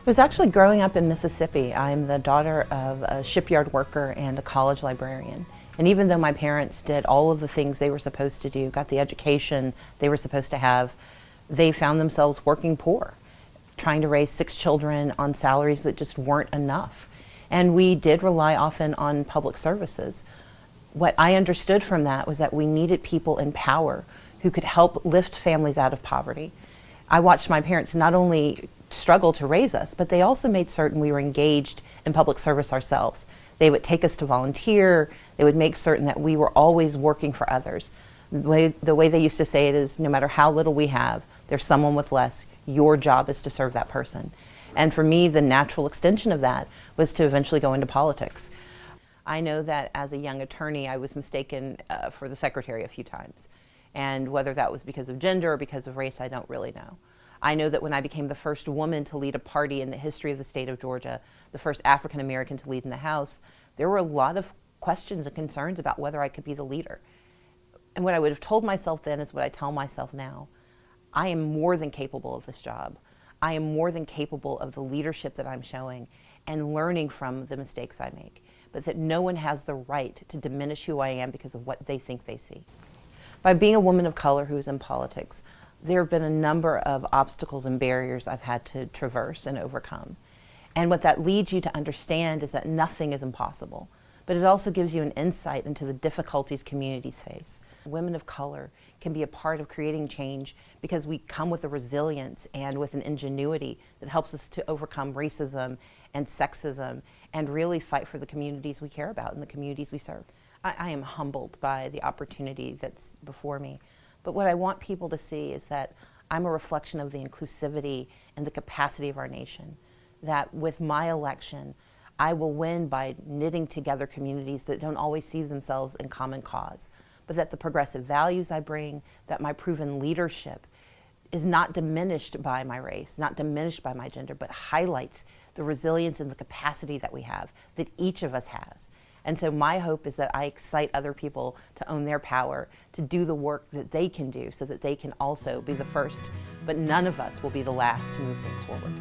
I was actually growing up in Mississippi. I'm the daughter of a shipyard worker and a college librarian. And even though my parents did all of the things they were supposed to do, got the education they were supposed to have, they found themselves working poor, trying to raise 6 children on salaries that just weren't enough. And we did rely often on public services. What I understood from that was that we needed people in power who could help lift families out of poverty. I watched my parents not only struggle to raise us, but they also made certain we were engaged in public service ourselves. They would take us to volunteer. They would make certain that we were always working for others. The way they used to say it is, no matter how little we have, there's someone with less. Your job is to serve that person. And for me, the natural extension of that was to eventually go into politics. I know that as a young attorney, I was mistaken for the secretary a few times. And whether that was because of gender or because of race, I don't really know. I know that when I became the first woman to lead a party in the history of the state of Georgia, the first African American to lead in the House, there were a lot of questions and concerns about whether I could be the leader. And what I would have told myself then is what I tell myself now. I am more than capable of this job. I am more than capable of the leadership that I'm showing and learning from the mistakes I make, but that no one has the right to diminish who I am because of what they think they see. By being a woman of color who's in politics, there have been a number of obstacles and barriers I've had to traverse and overcome. And what that leads you to understand is that nothing is impossible, but it also gives you an insight into the difficulties communities face. Women of color can be a part of creating change because we come with a resilience and with an ingenuity that helps us to overcome racism and sexism and really fight for the communities we care about and the communities we serve. I am humbled by the opportunity that's before me. But what I want people to see is that I'm a reflection of the inclusivity and the capacity of our nation. That with my election, I will win by knitting together communities that don't always see themselves in common cause. But that the progressive values I bring, that my proven leadership is not diminished by my race, not diminished by my gender, but highlights the resilience and the capacity that we have, that each of us has. And so my hope is that I excite other people to own their power, to do the work that they can do so that they can also be the first, but none of us will be the last to move things forward.